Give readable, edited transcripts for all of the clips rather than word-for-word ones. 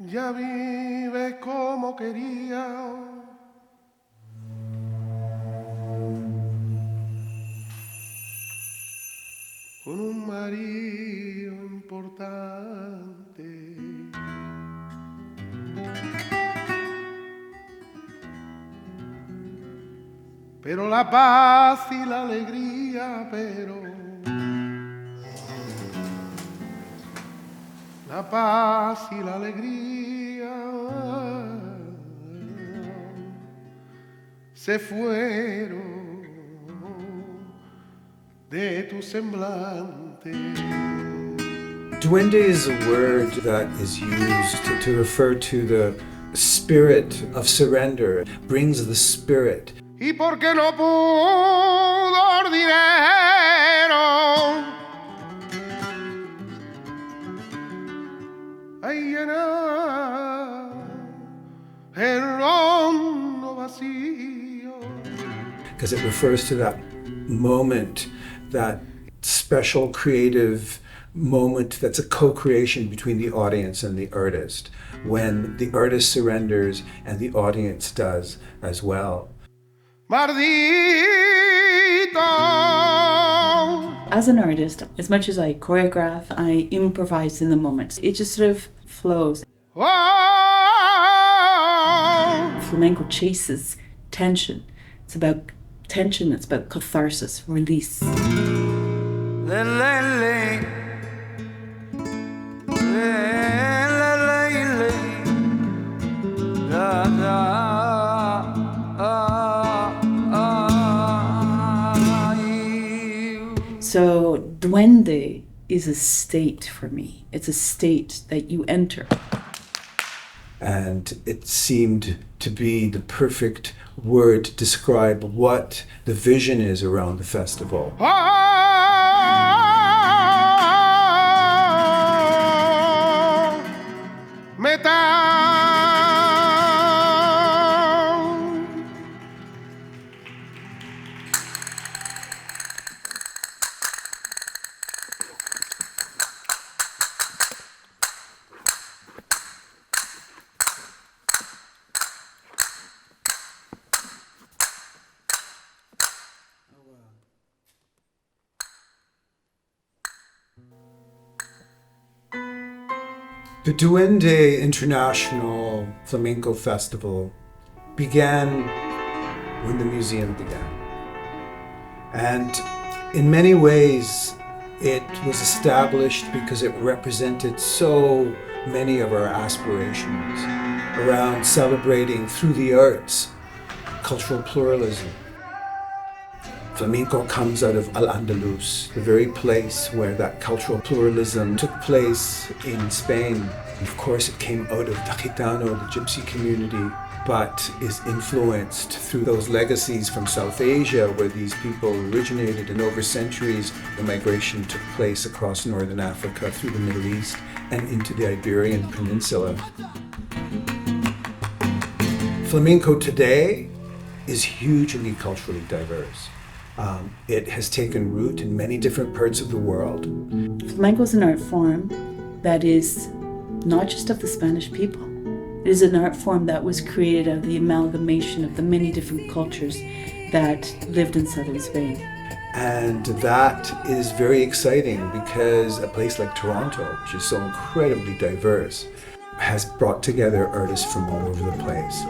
ya vive como quería. Con un marido importante. Pero la paz y la alegría, la paz y la alegría se fueron de tu semblante. Duende is a word that is used to refer to the spirit of surrender. It brings the spirit. Y porque no pudo el dinero, ay, llenar el hondo vacío. Because it refers to that moment, that special creative moment that's a co-creation between the audience and the artist, when the artist surrenders and the audience does as well. Maldito. As an artist, as much as I choreograph, I improvise in the moment. It just sort of flows. Oh. Flamenco chases tension. It's about tension, it's about catharsis, release. So duende is a state for me. It's a state that you enter. And it seemed to be the perfect word to describe what the vision is around the festival. The Duende International Flamenco Festival began when the museum began. And in many ways, it was established because it represented so many of our aspirations around celebrating through the arts cultural pluralism. Flamenco comes out of Al-Andalus, the very place where that cultural pluralism took place in Spain. Of course, it came out of the Gitano, the Gypsy community, but is influenced through those legacies from South Asia, where these people originated, and over centuries, the migration took place across northern Africa, through the Middle East, and into the Iberian Peninsula. Flamenco today is hugely culturally diverse. It has taken root in many different parts of the world. Flamenco is an art form that is not just of the Spanish people. It is an art form that was created out of the amalgamation of the many different cultures that lived in southern Spain. And that is very exciting because a place like Toronto, which is so incredibly diverse, has brought together artists from all over the place.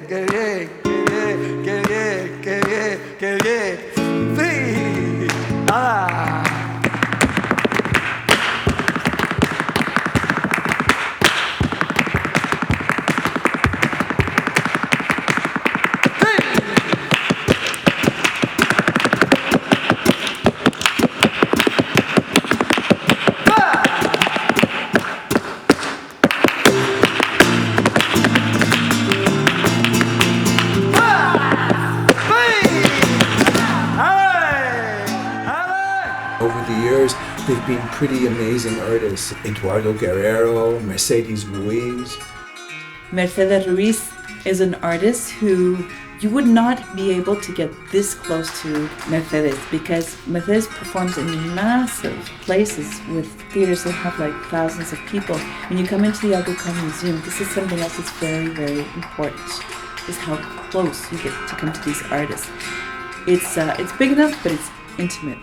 Qué bien, been pretty amazing artists. Eduardo Guerrero, Mercedes Ruiz. Mercedes Ruiz is an artist who you would not be able to get this close to Mercedes, because Mercedes performs in massive places with theaters that have like thousands of people. When you come into the Aga Khan Museum, this is something else that's very, very important, is how close you get to come to these artists. It's big enough, but it's intimate.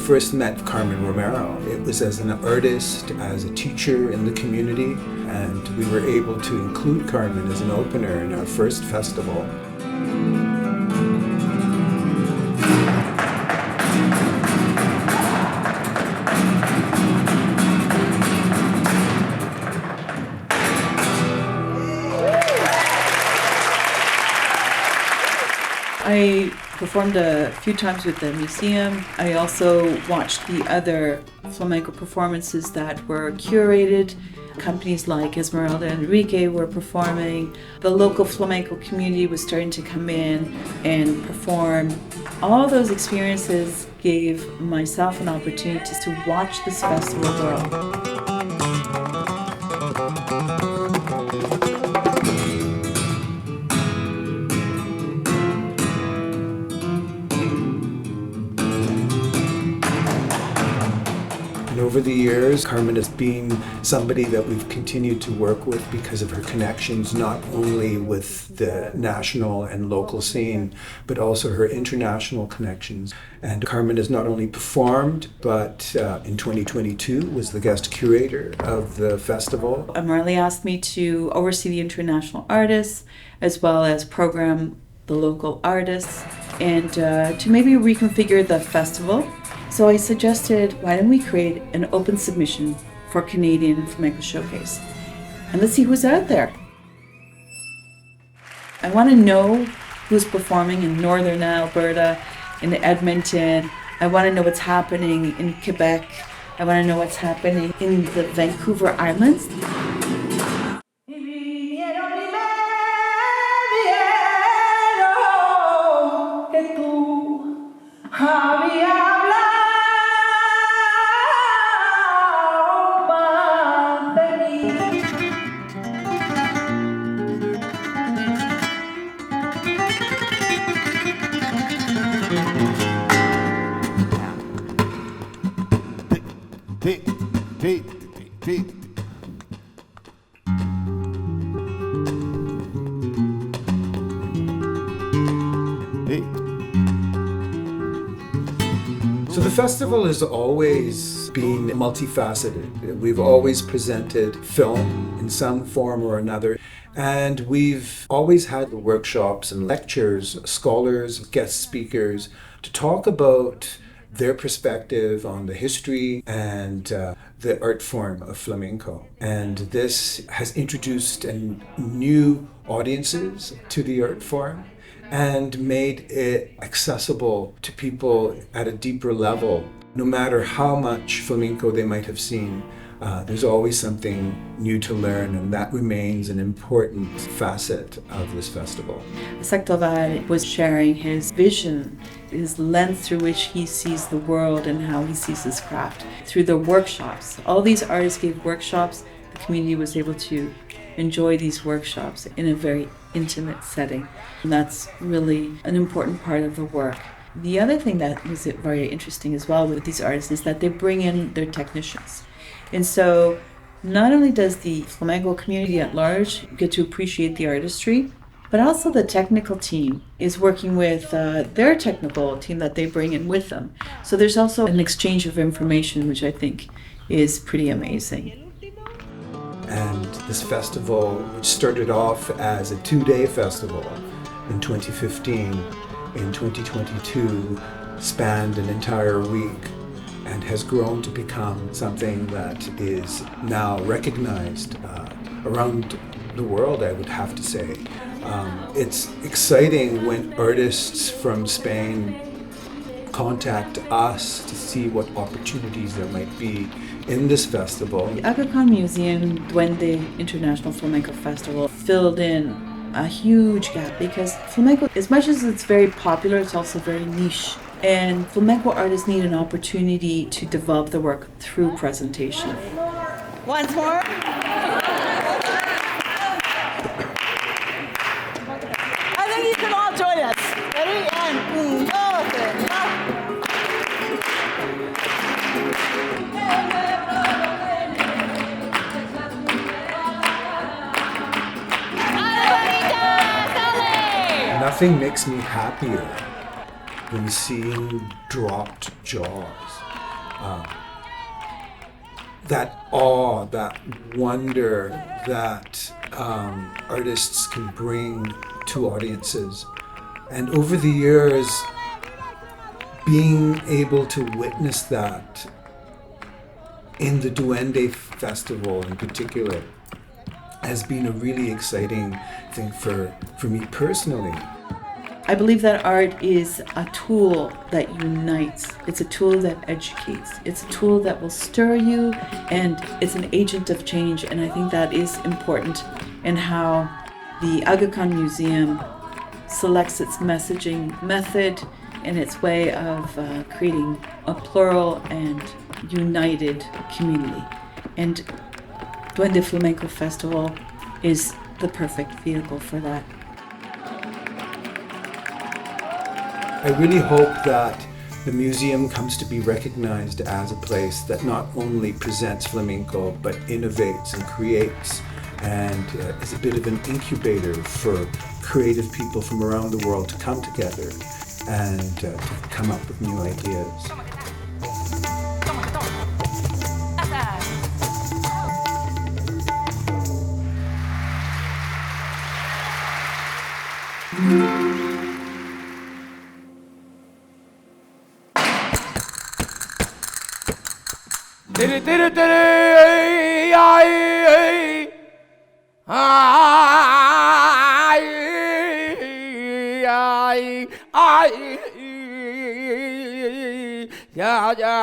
First met Carmen Romero. It was as an artist, as a teacher in the community, and we were able to include Carmen as an opener in our first festival. I performed a few times with the museum. I also watched the other flamenco performances that were curated. Companies like Esmeralda and Enrique were performing. The local flamenco community was starting to come in and perform. All those experiences gave myself an opportunity to watch this festival grow. Over the years, Carmen has been somebody that we've continued to work with because of her connections, not only with the national and local scene, but also her international connections. And Carmen has not only performed, but in 2022 was the guest curator of the festival. Amirali asked me to oversee the international artists, as well as program the local artists, and to maybe reconfigure the festival. So I suggested, why don't we create an open submission for Canadian Flamenco Showcase? And let's see who's out there. I want to know who's performing in Northern Alberta, in Edmonton. I want to know what's happening in Quebec. I want to know what's happening in the Vancouver Islands. So the festival has always been multifaceted. We've always presented film in some form or another, and we've always had workshops and lectures, scholars, guest speakers, to talk about their perspective on the history and the art form of flamenco. And this has introduced new audiences to the art form and made it accessible to people at a deeper level. No matter how much flamenco they might have seen, there's always something new to learn, and that remains an important facet of this festival. Tovar was sharing his vision, his lens through which he sees the world and how he sees his craft through the workshops. All these artists gave workshops. The community was able to enjoy these workshops in a very intimate setting. And that's really an important part of the work. The other thing that was very interesting as well with these artists is that they bring in their technicians. And so not only does the flamenco community at large get to appreciate the artistry, but also the technical team is working with their technical team that they bring in with them. So there's also an exchange of information, which I think is pretty amazing. And this festival, which started off as a 2-day festival in 2015, in 2022 spanned an entire week and has grown to become something that is now recognized around the world, I would have to say. It's exciting when artists from Spain contact us to see what opportunities there might be in this festival. The Aga Khan Museum Duende International Flamenco Festival filled in a huge gap because flamenco, as much as it's very popular, it's also very niche. And flamenco artists need an opportunity to develop their work through presentation. Once more. I think you can all join us. Ready? And Nothing makes me happier than seeing dropped jaws. That awe, that wonder that artists can bring to audiences. And over the years, being able to witness that in the Duende Festival in particular has been a really exciting thing for me personally. I believe that art is a tool that unites. It's a tool that educates. It's a tool that will stir you, and it's an agent of change. And I think that is important in how the Aga Khan Museum selects its messaging method and its way of creating a plural and united community. And Duende Flamenco Festival is the perfect vehicle for that. I really hope that the museum comes to be recognized as a place that not only presents flamenco but innovates and creates and is a bit of an incubator for creative people from around the world to come together and to come up with new ideas. Yeah.